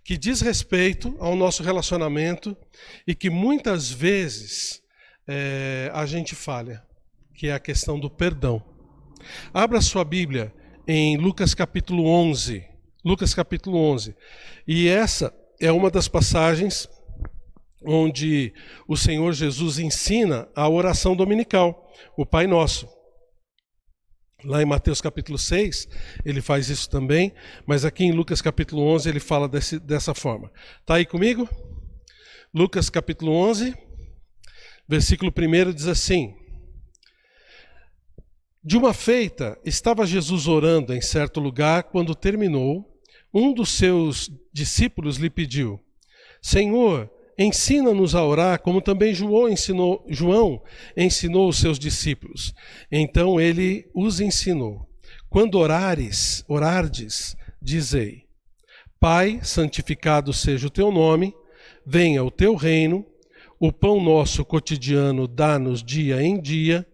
que diz respeito ao nosso relacionamento e que muitas vezes a gente falha, que é a questão do perdão. Abra sua Bíblia em Lucas capítulo 11. Lucas capítulo 11. E essa é uma das passagens onde o Senhor Jesus ensina a oração dominical, o Pai Nosso. Lá em Mateus capítulo 6, ele faz isso também, mas aqui em Lucas capítulo 11 ele fala dessa forma. Está aí comigo? Lucas capítulo 11, versículo 1 diz assim: De uma feita, estava Jesus orando em certo lugar, quando terminou, um dos seus discípulos lhe pediu: Senhor, ensina-nos a orar, como também João ensinou os seus discípulos. Então ele os ensinou: Quando orardes, dizei: Pai, santificado seja o teu nome, venha o teu reino, o pão nosso cotidiano dá-nos dia em dia,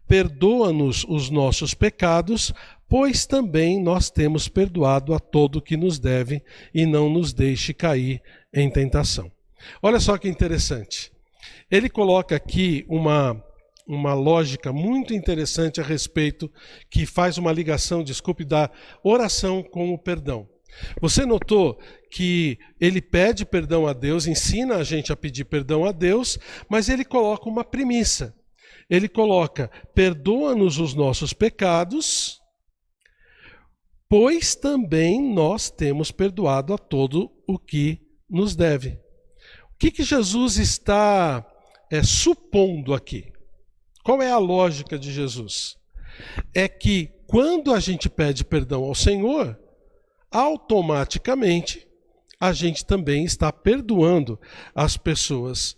perdoa-nos os nossos pecados, pois também nós temos perdoado a todo que nos deve, e não nos deixe cair em tentação. Olha só que interessante. Ele coloca aqui uma lógica muito interessante a respeito, que faz uma ligação, da oração com o perdão. Você notou que ele pede perdão a Deus, ensina a gente a pedir perdão a Deus, mas ele coloca uma premissa. Ele coloca: perdoa-nos os nossos pecados, pois também nós temos perdoado a todo o que nos deve. O que Jesus está supondo aqui? Qual é a lógica de Jesus? É que quando a gente pede perdão ao Senhor, automaticamente a gente também está perdoando as pessoas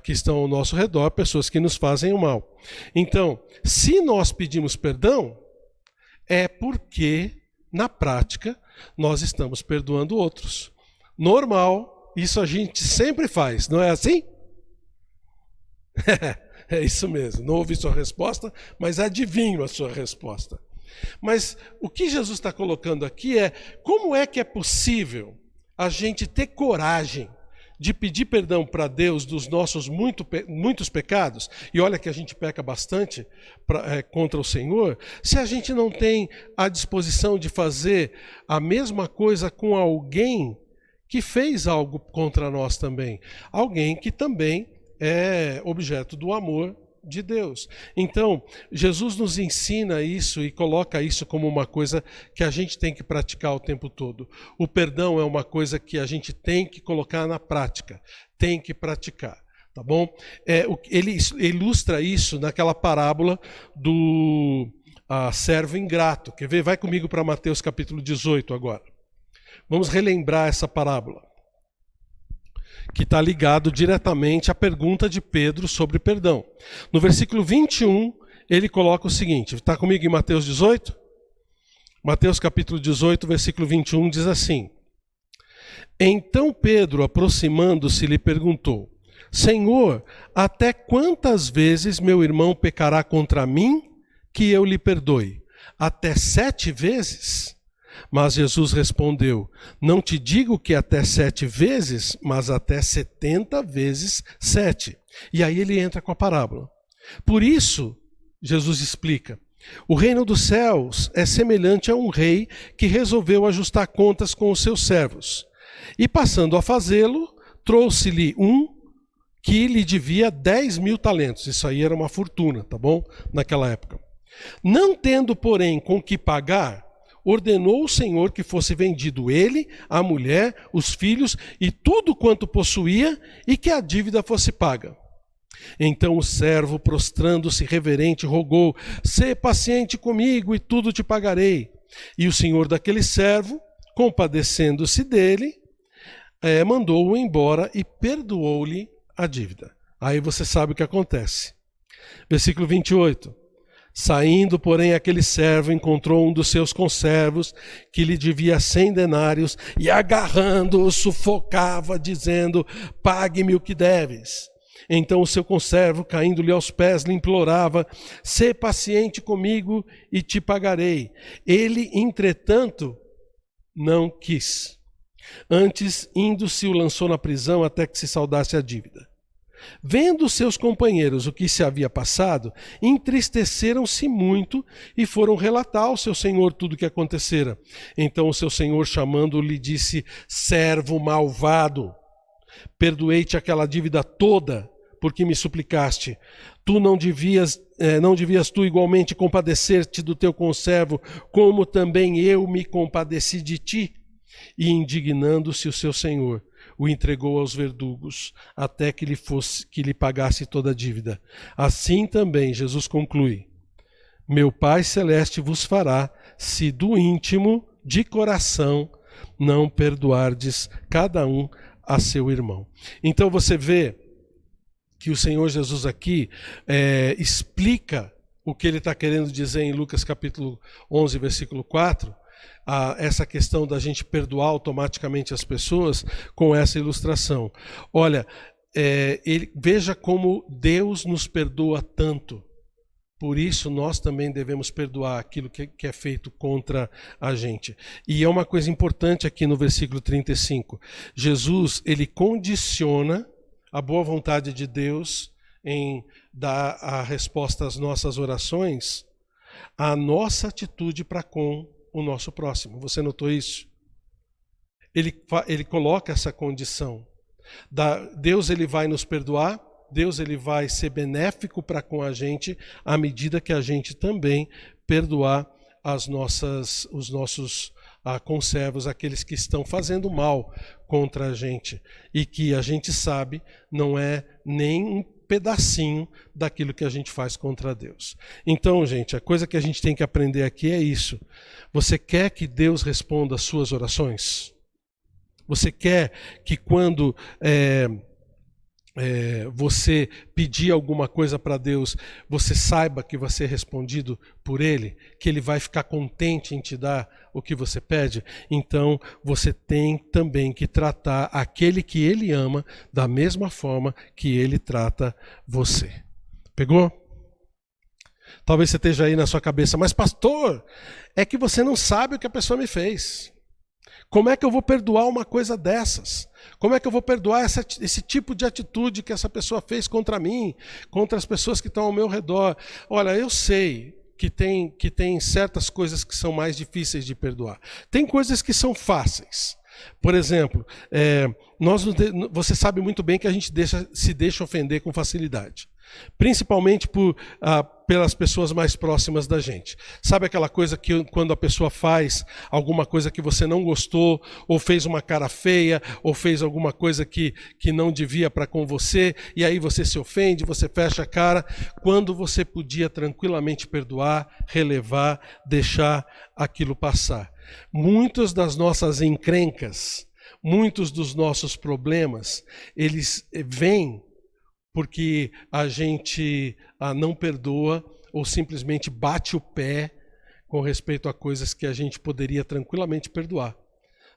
que estão ao nosso redor, pessoas que nos fazem o mal. Então, se nós pedimos perdão, é porque, na prática, nós estamos perdoando outros. Normal. Isso a gente sempre faz, não é assim? É isso mesmo. Não ouvi sua resposta, mas adivinho a sua resposta. Mas o que Jesus está colocando aqui é: como é que é possível a gente ter coragem de pedir perdão para Deus dos nossos muitos pecados? E olha que a gente peca bastante contra o Senhor, se a gente não tem a disposição de fazer a mesma coisa com alguém que fez algo contra nós também. Alguém que também é objeto do amor de Deus. Então, Jesus nos ensina isso e coloca isso como uma coisa que a gente tem que praticar o tempo todo. O perdão é uma coisa que a gente tem que colocar na prática, tem que praticar. Tá bom? Ele ilustra isso naquela parábola do servo ingrato. Quer ver? Vai comigo para Mateus capítulo 18 agora. Vamos relembrar essa parábola, que está ligado diretamente à pergunta de Pedro sobre perdão. No versículo 21, ele coloca o seguinte: está comigo em Mateus 18? Mateus capítulo 18, versículo 21 diz assim: Então Pedro, aproximando-se, lhe perguntou: Senhor, até quantas vezes meu irmão pecará contra mim que eu lhe perdoe? Até 7 vezes? Mas Jesus respondeu: Não te digo que até 7 vezes, mas até 70 vezes 7. E aí ele entra com a parábola. Por isso, Jesus explica: o reino dos céus é semelhante a um rei que resolveu ajustar contas com os seus servos. E passando a fazê-lo, trouxe-lhe um que lhe devia 10.000 talentos. Isso aí era uma fortuna, tá bom? Naquela época. Não tendo, porém, com que pagar, ordenou o Senhor que fosse vendido ele, a mulher, os filhos e tudo quanto possuía, e que a dívida fosse paga. Então o servo, prostrando-se reverente, rogou: Sê paciente comigo e tudo te pagarei. E o senhor daquele servo, compadecendo-se dele, mandou-o embora e perdoou-lhe a dívida. Aí você sabe o que acontece. Versículo 28. Saindo, porém, aquele servo encontrou um dos seus conservos que lhe devia 100 denários e, agarrando-o, sufocava, dizendo: Pague-me o que deves. Então o seu conservo, caindo-lhe aos pés, lhe implorava: Sê paciente comigo e te pagarei. Ele, entretanto, não quis. Antes, indo-se, o lançou na prisão até que se saldasse a dívida. Vendo seus companheiros o que se havia passado, entristeceram-se muito e foram relatar ao seu senhor tudo o que acontecera. Então o seu senhor, chamando-o, lhe disse: servo malvado, perdoei-te aquela dívida toda, porque me suplicaste. Tu não devias tu igualmente compadecer-te do teu conservo, como também eu me compadeci de ti? E indignando-se o seu senhor, o entregou aos verdugos, até que lhe pagasse toda a dívida. Assim também, Jesus conclui: meu Pai Celeste vos fará, se do íntimo, de coração, não perdoardes cada um a seu irmão. Então você vê que o Senhor Jesus aqui explica o que ele está querendo dizer em Lucas capítulo 11, versículo 4, essa questão da gente perdoar automaticamente as pessoas com essa ilustração. Olha, veja como Deus nos perdoa tanto. Por isso nós também devemos perdoar aquilo que é feito contra a gente. E é uma coisa importante aqui no versículo 35. Jesus, ele condiciona a boa vontade de Deus em dar a resposta às nossas orações, à nossa atitude para com o nosso próximo. Você notou isso? Ele coloca essa condição. Deus, ele vai nos perdoar, Deus, ele vai ser benéfico para com a gente à medida que a gente também perdoar os nossos conservos, aqueles que estão fazendo mal contra a gente e que a gente sabe não é nem um pedacinho daquilo que a gente faz contra Deus. Então, gente, a coisa que a gente tem que aprender aqui é isso. Você quer que Deus responda às suas orações? Você quer que quando você pedir alguma coisa para Deus, você saiba que vai ser respondido por Ele, que Ele vai ficar contente em te dar o que você pede? Então você tem também que tratar aquele que Ele ama da mesma forma que Ele trata você. Pegou? Talvez você esteja aí na sua cabeça: mas pastor, é que você não sabe o que a pessoa me fez. Como é que eu vou perdoar uma coisa dessas? Como é que eu vou perdoar esse tipo de atitude que essa pessoa fez contra mim, contra as pessoas que estão ao meu redor? Olha, eu sei que tem certas coisas que são mais difíceis de perdoar. Tem coisas que são fáceis. Por exemplo, você sabe muito bem que a gente se deixa ofender com facilidade. Principalmente pelas pessoas mais próximas da gente. Sabe aquela coisa que quando a pessoa faz alguma coisa que você não gostou, ou fez uma cara feia, ou fez alguma coisa que não devia para com você, e aí você se ofende, você fecha a cara, quando você podia tranquilamente perdoar, relevar, deixar aquilo passar. Muitas das nossas encrencas, muitos dos nossos problemas, eles vêm porque a gente não perdoa ou simplesmente bate o pé com respeito a coisas que a gente poderia tranquilamente perdoar,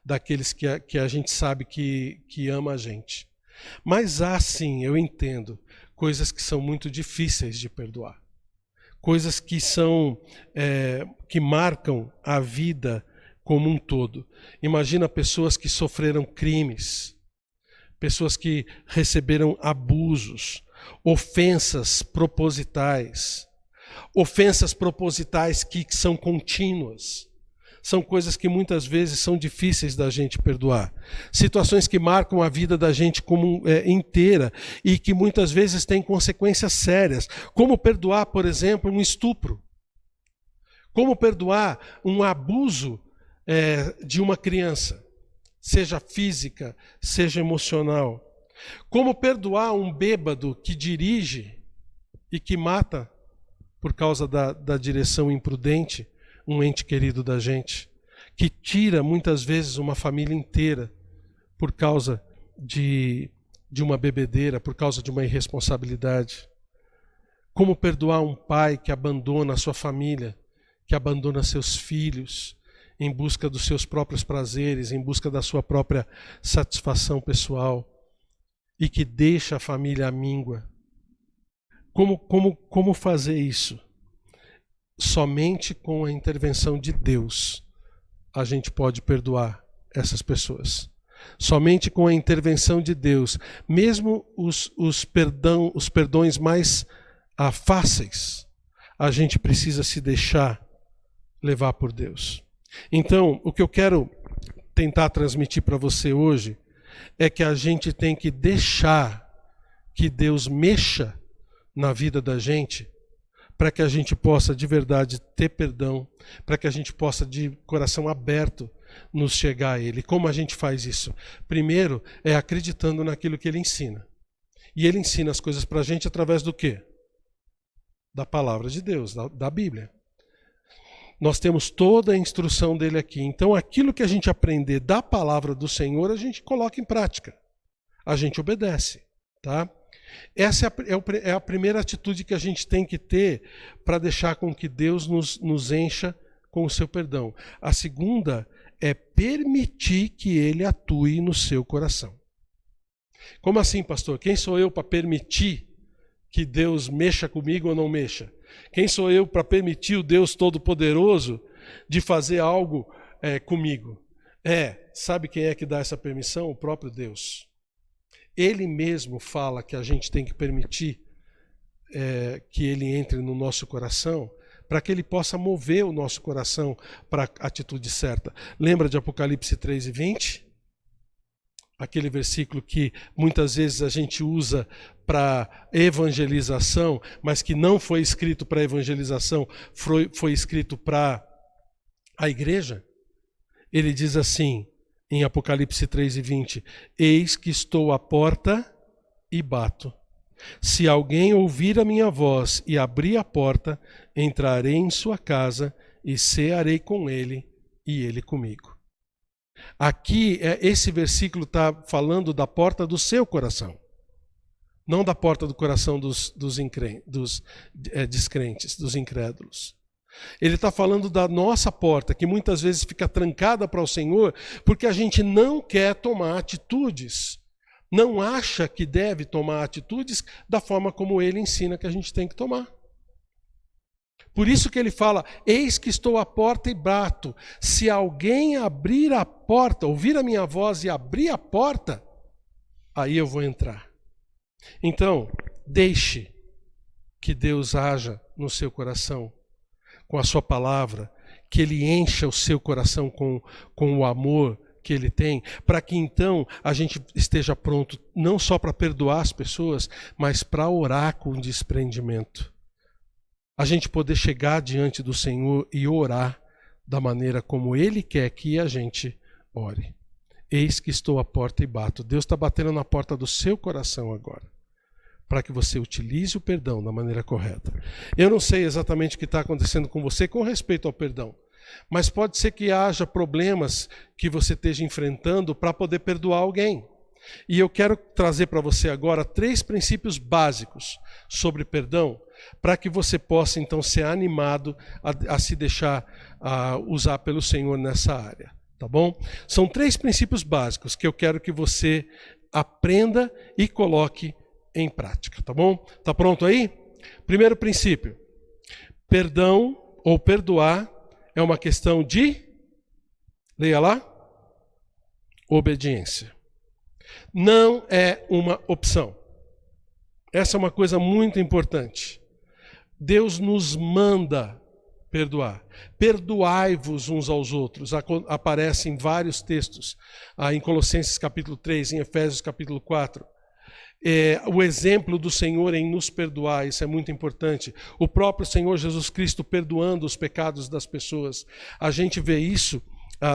daqueles que a gente sabe que ama a gente. Mas há sim, eu entendo, coisas que são muito difíceis de perdoar. Coisas que que marcam a vida como um todo. Imagina pessoas que sofreram crimes, pessoas que receberam abusos, ofensas propositais que são contínuas. São coisas que muitas vezes são difíceis da gente perdoar. Situações que marcam a vida da gente como inteira e que muitas vezes têm consequências sérias. Como perdoar, por exemplo, um estupro? Como perdoar um abuso de uma criança? Seja física, seja emocional. Como perdoar um bêbado que dirige e que mata, por causa da direção imprudente, um ente querido da gente, que tira muitas vezes uma família inteira por causa de uma bebedeira, por causa de uma irresponsabilidade. Como perdoar um pai que abandona a sua família, que abandona seus filhos, em busca dos seus próprios prazeres, em busca da sua própria satisfação pessoal, e que deixa a família à míngua. Como fazer isso? Somente com a intervenção de Deus a gente pode perdoar essas pessoas. somente com a intervenção de Deus, mesmo os perdões mais fáceis, a gente precisa se deixar levar por Deus. Então, o que eu quero tentar transmitir para você hoje é que a gente tem que deixar que Deus mexa na vida da gente, para que a gente possa de verdade ter perdão, para que a gente possa de coração aberto nos chegar a Ele. Como a gente faz isso? Primeiro é acreditando naquilo que Ele ensina. E Ele ensina as coisas para a gente através do quê? Da palavra de Deus, da Bíblia. Nós temos toda a instrução dele aqui. Então aquilo que a gente aprender da palavra do Senhor, a gente coloca em prática. A gente obedece, tá? Essa é a primeira atitude que a gente tem que ter para deixar com que Deus nos encha com o seu perdão. A segunda é permitir que Ele atue no seu coração. Como assim, pastor? Quem sou eu para permitir que Deus mexa comigo ou não mexa? Quem sou eu para permitir o Deus Todo-Poderoso de fazer algo comigo? Sabe quem é que dá essa permissão? O próprio Deus. Ele mesmo fala que a gente tem que permitir que Ele entre no nosso coração, para que Ele possa mover o nosso coração para a atitude certa. Lembra de Apocalipse 3:20? Aquele versículo que muitas vezes a gente usa para evangelização, mas que não foi escrito para evangelização, foi escrito para a igreja. Ele diz assim, em Apocalipse 3:20, eis que estou à porta e bato. Se alguém ouvir a minha voz e abrir a porta, entrarei em sua casa e cearei com ele e ele comigo. Aqui, esse versículo está falando da porta do seu coração, não da porta do coração dos descrentes, dos incrédulos. Ele está falando da nossa porta, que muitas vezes fica trancada para o Senhor, porque a gente não quer tomar atitudes, não acha que deve tomar atitudes da forma como Ele ensina que a gente tem que tomar. Por isso que ele fala, eis que estou à porta e bato. Se alguém abrir a porta, ouvir a minha voz e abrir a porta, aí eu vou entrar. Então, deixe que Deus haja no seu coração, com a sua palavra, que Ele encha o seu coração com o amor que Ele tem, para que então a gente esteja pronto, não só para perdoar as pessoas, mas para orar com desprendimento. A gente poder chegar diante do Senhor e orar da maneira como Ele quer que a gente ore. Eis que estou à porta e bato. Deus está batendo na porta do seu coração agora, para que você utilize o perdão da maneira correta. Eu não sei exatamente o que está acontecendo com você com respeito ao perdão, mas pode ser que haja problemas que você esteja enfrentando para poder perdoar alguém. E eu quero trazer para você agora 3 princípios básicos sobre perdão, para que você possa então ser animado a se deixar usar pelo Senhor nessa área, tá bom? São 3 princípios básicos que eu quero que você aprenda e coloque em prática, tá bom? Tá pronto aí? Primeiro princípio, perdão ou perdoar é uma questão de, leia lá, obediência. Não é uma opção. Essa é uma coisa muito importante. Deus nos manda perdoar. Perdoai-vos uns aos outros. Aparece em vários textos. Em Colossenses capítulo 3, em Efésios capítulo 4. O exemplo do Senhor em nos perdoar, isso é muito importante. O próprio Senhor Jesus Cristo perdoando os pecados das pessoas. A gente vê isso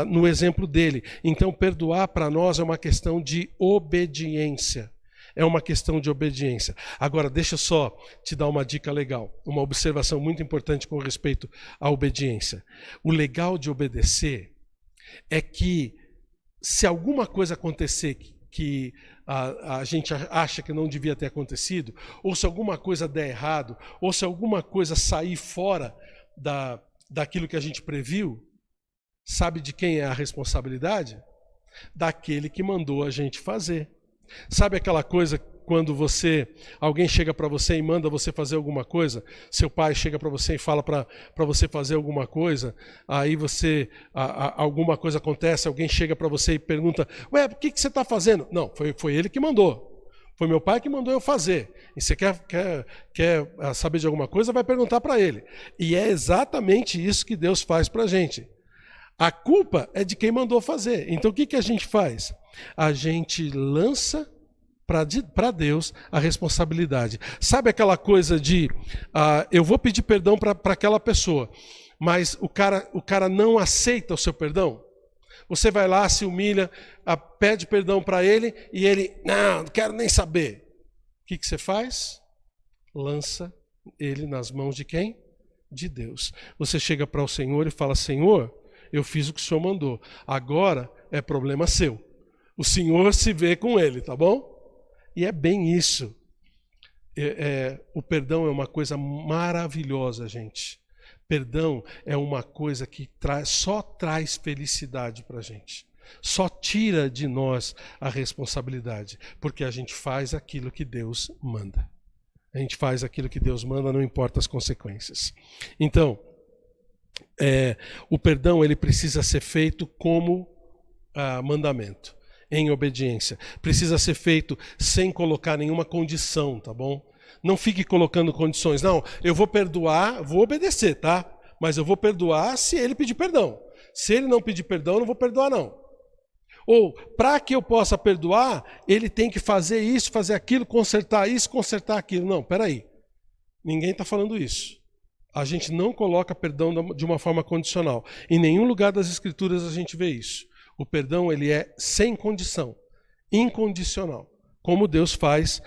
no exemplo dele. Então, perdoar para nós é uma questão de obediência. É uma questão de obediência. Agora, deixa eu só te dar uma dica legal, uma observação muito importante com respeito à obediência. O legal de obedecer é que, se alguma coisa acontecer que a gente acha que não devia ter acontecido, ou se alguma coisa der errado, ou se alguma coisa sair fora daquilo que a gente previu, sabe de quem é a responsabilidade? Daquele que mandou a gente fazer. Sabe aquela coisa quando alguém chega para você e manda você fazer alguma coisa, seu pai chega para você e fala para você fazer alguma coisa, aí alguma coisa acontece, alguém chega para você e pergunta, ué, o que você está fazendo? Não, foi ele que mandou. Foi meu pai que mandou eu fazer. E você quer saber de alguma coisa, vai perguntar para ele. E é exatamente isso que Deus faz para a gente. A culpa é de quem mandou fazer. Então o que a gente faz? A gente lança para Deus a responsabilidade. Sabe aquela coisa de eu vou pedir perdão para aquela pessoa, mas o cara não aceita o seu perdão? Você vai lá, se humilha, pede perdão para ele e ele, não quero nem saber. O que você faz? Lança ele nas mãos de quem? De Deus. Você chega para o Senhor e fala, Senhor, eu fiz o que o Senhor mandou. Agora é problema seu. O Senhor se vê com ele, tá bom? E é bem isso. O perdão é uma coisa maravilhosa, gente. Perdão é uma coisa que só traz felicidade para a gente. Só tira de nós a responsabilidade. Porque a gente faz aquilo que Deus manda. A gente faz aquilo que Deus manda, não importa as consequências. Então, o perdão ele precisa ser feito como mandamento, em obediência. Precisa ser feito sem colocar nenhuma condição, tá bom? Não fique colocando condições. Não, eu vou perdoar, vou obedecer, tá? Mas eu vou perdoar se ele pedir perdão. Se ele não pedir perdão, eu não vou perdoar, não. Ou, para que eu possa perdoar, ele tem que fazer isso, fazer aquilo, consertar isso, consertar aquilo. Não, peraí. Ninguém está falando isso. A gente não coloca perdão de uma forma condicional. Em nenhum lugar das Escrituras a gente vê isso. O perdão ele é sem condição, incondicional, como Deus faz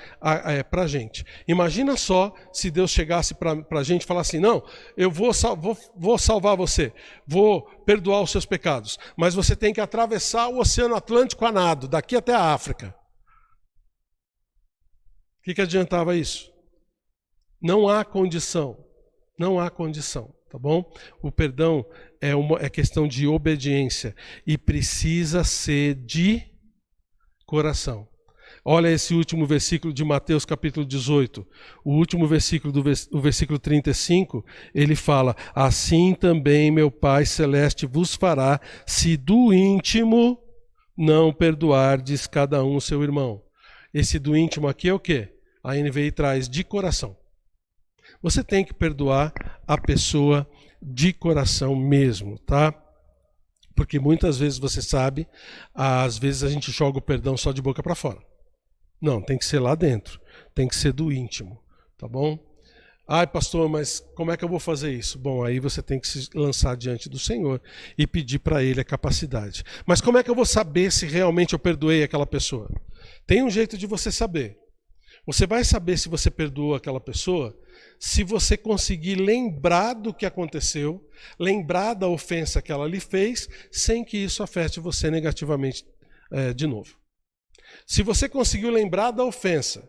para a gente. Imagina só se Deus chegasse para a gente e falasse assim, não, eu vou salvar você, vou perdoar os seus pecados, mas você tem que atravessar o Oceano Atlântico a nado, daqui até a África. O que adiantava isso? Não há condição. Não há condição, tá bom? O perdão é questão de obediência e precisa ser de coração. Olha esse último versículo de Mateus capítulo 18. O último versículo, o versículo 35, ele fala, assim também meu Pai Celeste vos fará, se do íntimo não perdoardes cada um seu irmão. Esse do íntimo aqui é o quê? A NVI traz de coração. Você tem que perdoar a pessoa de coração mesmo, tá? Porque muitas vezes você sabe, às vezes a gente joga o perdão só de boca para fora. Não, tem que ser lá dentro, tem que ser do íntimo, tá bom? Ai, pastor, mas como é que eu vou fazer isso? Bom, aí você tem que se lançar diante do Senhor e pedir para Ele a capacidade. Mas como é que eu vou saber se realmente eu perdoei aquela pessoa? Tem um jeito de você saber. Você vai saber se você perdoou aquela pessoa se você conseguir lembrar do que aconteceu, lembrar da ofensa que ela lhe fez, sem que isso afete você negativamente de novo. Se você conseguiu lembrar da ofensa,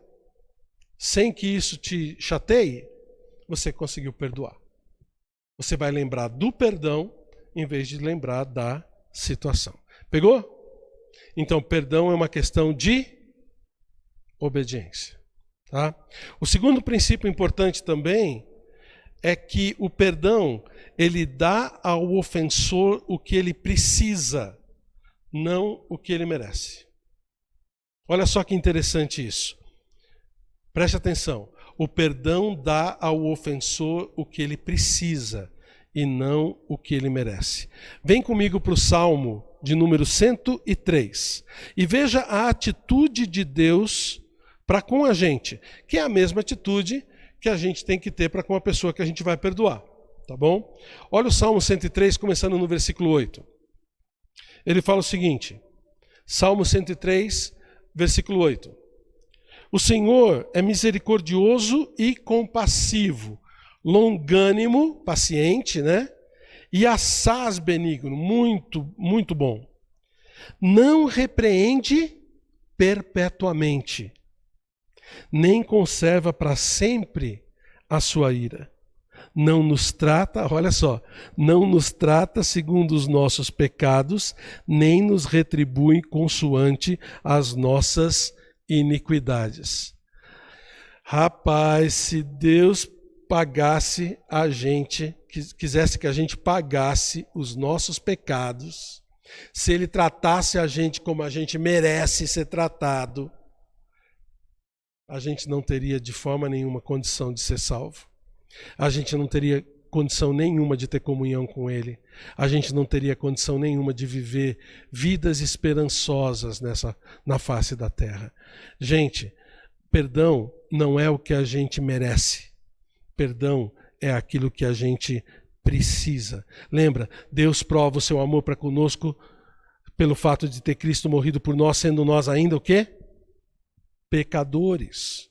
sem que isso te chateie, você conseguiu perdoar. Você vai lembrar do perdão, em vez de lembrar da situação. Pegou? Então, perdão é uma questão de obediência. Tá? O segundo princípio importante também é que o perdão, ele dá ao ofensor o que ele precisa, não o que ele merece. Olha só que interessante isso. Preste atenção. O perdão dá ao ofensor o que ele precisa e não o que ele merece. Vem comigo para o Salmo de número 103 e veja a atitude de Deus para com a gente, que é a mesma atitude que a gente tem que ter para com a pessoa que a gente vai perdoar, tá bom? Olha o Salmo 103, começando no versículo 8. Ele fala o seguinte, Salmo 103, versículo 8. O Senhor é misericordioso e compassivo, longânimo, paciente, né? E assaz benigno, muito, muito bom. Não repreende perpetuamente, nem conserva para sempre a sua ira. Não nos trata, olha só, não nos trata segundo os nossos pecados, nem nos retribui consoante as nossas iniquidades. Rapaz, se Deus pagasse a gente, quisesse que a gente pagasse os nossos pecados, se Ele tratasse a gente como a gente merece ser tratado, a gente não teria de forma nenhuma condição de ser salvo. A gente não teria condição nenhuma de ter comunhão com Ele. A gente não teria condição nenhuma de viver vidas esperançosas na face da terra. Gente, perdão não é o que a gente merece. Perdão é aquilo que a gente precisa. Lembra, Deus prova o seu amor para conosco pelo fato de ter Cristo morrido por nós, sendo nós ainda o quê? Pecadores.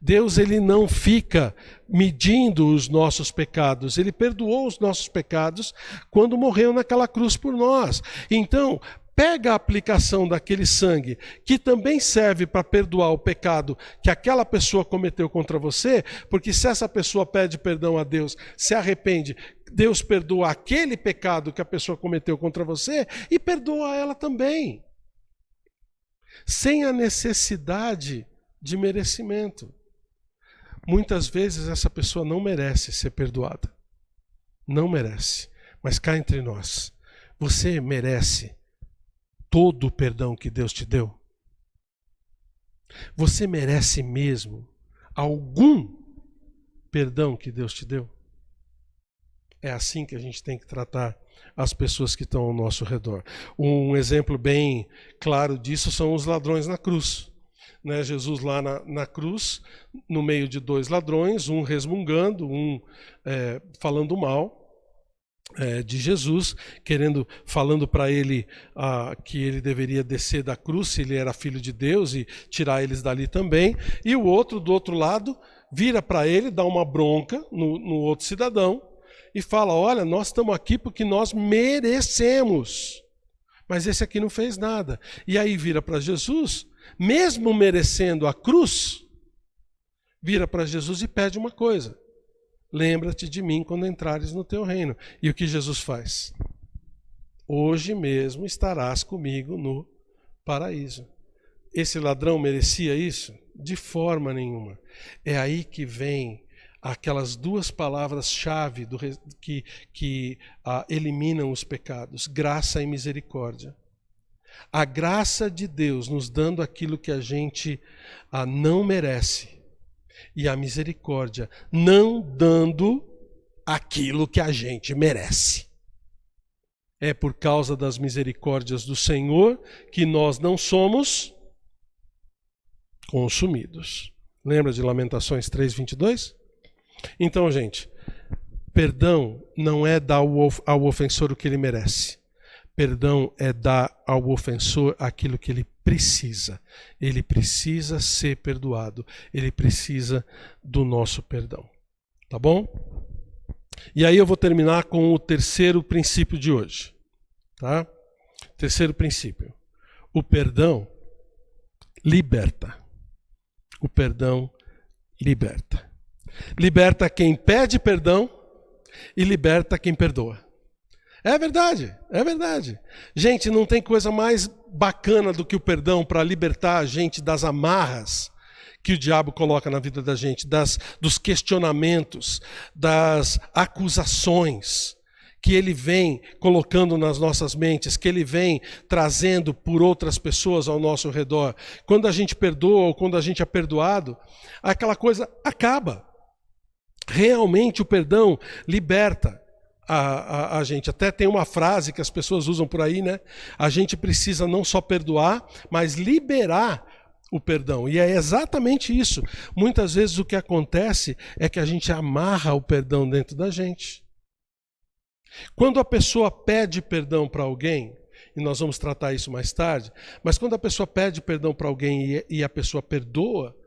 Deus, ele não fica medindo os nossos pecados. Ele perdoou os nossos pecados quando morreu naquela cruz por nós. Então, pega a aplicação daquele sangue, que também serve para perdoar o pecado que aquela pessoa cometeu contra você, porque se essa pessoa pede perdão a Deus, se arrepende, Deus perdoa aquele pecado que a pessoa cometeu contra você e perdoa ela também. Sem a necessidade de merecimento. Muitas vezes essa pessoa não merece ser perdoada. Não merece. Mas cá entre nós, você merece todo o perdão que Deus te deu? Você merece mesmo algum perdão que Deus te deu? É assim que a gente tem que tratar as pessoas que estão ao nosso redor. Um exemplo bem claro disso são os ladrões na cruz. Né, Jesus lá na cruz, no meio de dois ladrões, um resmungando, um falando mal de Jesus, falando para ele que ele deveria descer da cruz se ele era filho de Deus e tirar eles dali também, e o outro do outro lado vira para ele, dá uma bronca no outro cidadão e fala: olha, nós estamos aqui porque nós merecemos, mas esse aqui não fez nada. E aí vira para Jesus, mesmo merecendo a cruz, vira para Jesus e pede uma coisa: lembra-te de mim quando entrares no teu reino. E o que Jesus faz? Hoje mesmo estarás comigo no paraíso. Esse ladrão merecia isso? De forma nenhuma. É aí que vem aquelas duas palavras-chave que eliminam os pecados: graça e misericórdia. A graça de Deus nos dando aquilo que a gente não merece, e a misericórdia não dando aquilo que a gente merece. É por causa das misericórdias do Senhor que nós não somos consumidos. Lembra de Lamentações 3:22? Então, gente, perdão não é dar ao ofensor o que ele merece. Perdão é dar ao ofensor aquilo que ele precisa. Ele precisa ser perdoado. Ele precisa do nosso perdão. Tá bom? E aí eu vou terminar com o terceiro princípio de hoje. Tá? Terceiro princípio. O perdão liberta. O perdão liberta. Liberta quem pede perdão e liberta quem perdoa. É verdade, é verdade. Gente, não tem coisa mais bacana do que o perdão para libertar a gente das amarras que o diabo coloca na vida da gente, dos questionamentos, das acusações que ele vem colocando nas nossas mentes, que ele vem trazendo por outras pessoas ao nosso redor. Quando a gente perdoa ou quando a gente é perdoado, aquela coisa acaba. Realmente o perdão liberta a gente. Até tem uma frase que as pessoas usam por aí, né? A gente precisa não só perdoar, mas liberar o perdão. E é exatamente isso. Muitas vezes o que acontece é que a gente amarra o perdão dentro da gente. Quando a pessoa pede perdão para alguém, e nós vamos tratar isso mais tarde, mas quando a pessoa pede perdão para alguém e a pessoa perdoa,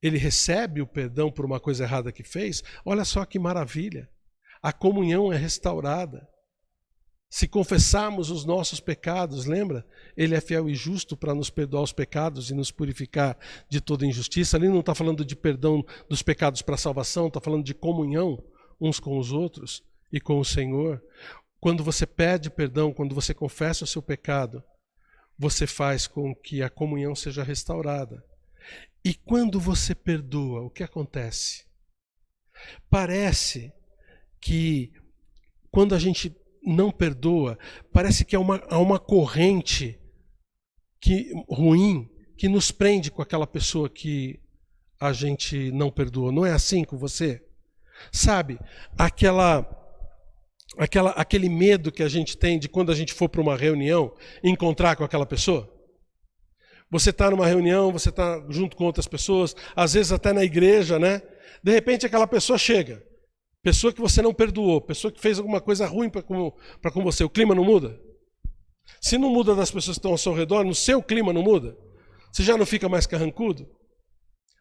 ele recebe o perdão por uma coisa errada que fez, olha só que maravilha. A comunhão é restaurada. Se confessarmos os nossos pecados, lembra? Ele é fiel e justo para nos perdoar os pecados e nos purificar de toda injustiça. Ali não está falando de perdão dos pecados para salvação, está falando de comunhão uns com os outros e com o Senhor. Quando você pede perdão, quando você confessa o seu pecado, você faz com que a comunhão seja restaurada. E quando você perdoa, o que acontece? Parece que quando a gente não perdoa, parece que há uma corrente ruim que nos prende com aquela pessoa que a gente não perdoa. Não é assim com você? Sabe, aquele medo que a gente tem de quando a gente for para uma reunião encontrar com aquela pessoa? Você está numa reunião, você está junto com outras pessoas, às vezes até na igreja, né? De repente aquela pessoa chega, pessoa que você não perdoou, pessoa que fez alguma coisa ruim para com você, o clima não muda? Se não muda das pessoas que estão ao seu redor, no seu clima não muda? Você já não fica mais carrancudo?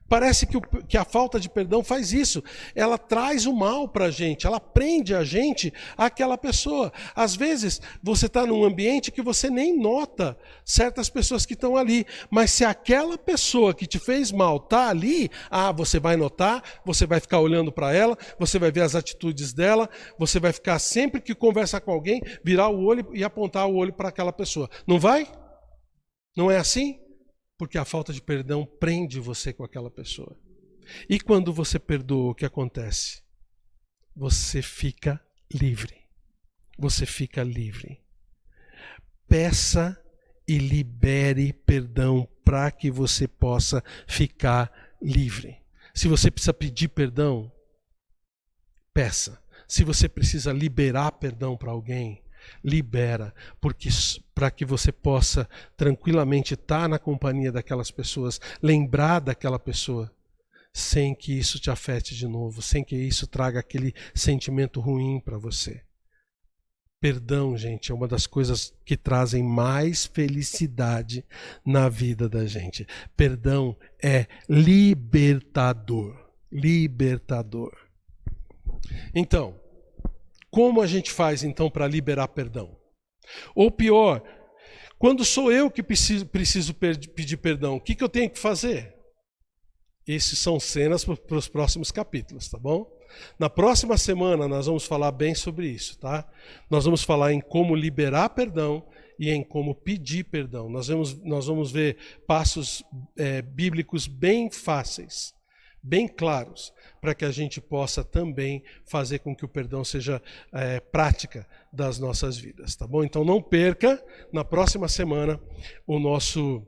Parece que a falta de perdão faz isso. Ela traz o mal para a gente, ela prende a gente àquela pessoa. Às vezes, você está num ambiente que você nem nota certas pessoas que estão ali. Mas se aquela pessoa que te fez mal está ali, você vai notar, você vai ficar olhando para ela, você vai ver as atitudes dela, você vai ficar, sempre que conversar com alguém, virar o olho e apontar o olho para aquela pessoa. Não vai? Não é assim? Porque a falta de perdão prende você com aquela pessoa. E quando você perdoa, o que acontece? Você fica livre. Você fica livre. Peça e libere perdão para que você possa ficar livre. Se você precisa pedir perdão, peça. Se você precisa liberar perdão para alguém, libera, porque para que você possa tranquilamente estar na companhia daquelas pessoas, lembrar daquela pessoa, sem que isso te afete de novo, sem que isso traga aquele sentimento ruim para você. Perdão, gente, é uma das coisas que trazem mais felicidade na vida da gente. Perdão é libertador. Libertador. Então, como a gente faz, então, para liberar perdão? Ou pior, quando sou eu que preciso pedir perdão, o que eu tenho que fazer? Essas são cenas para os próximos capítulos, tá bom? Na próxima semana nós vamos falar bem sobre isso, tá? Nós vamos falar em como liberar perdão e em como pedir perdão. Nós vamos ver passos bíblicos bem fáceis, bem claros, para que a gente possa também fazer com que o perdão seja prática das nossas vidas, tá bom? Então não perca, na próxima semana, o nosso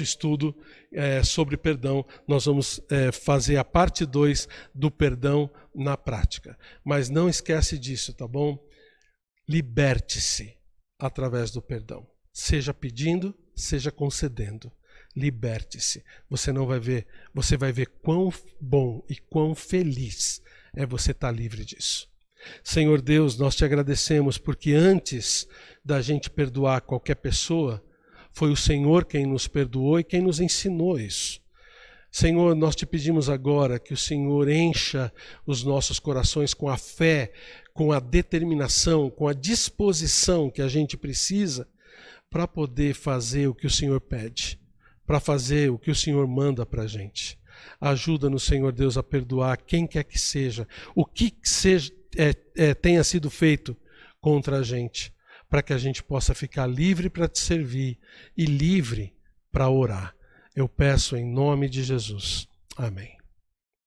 estudo sobre perdão. Nós vamos fazer a parte 2 do perdão na prática. Mas não esquece disso, tá bom? Liberte-se através do perdão. Seja pedindo, seja concedendo. Liberte-se. Você vai ver quão bom e quão feliz é você estar livre disso. Senhor Deus, nós te agradecemos porque antes da gente perdoar qualquer pessoa, foi o Senhor quem nos perdoou e quem nos ensinou isso. Senhor, nós te pedimos agora que o Senhor encha os nossos corações com a fé, com a determinação, com a disposição que a gente precisa para poder fazer o que o Senhor pede, para fazer o que o Senhor manda para a gente. Ajuda-nos, Senhor Deus, a perdoar quem quer que seja, o que tenha sido feito contra a gente, para que a gente possa ficar livre para te servir e livre para orar. Eu peço em nome de Jesus. Amém.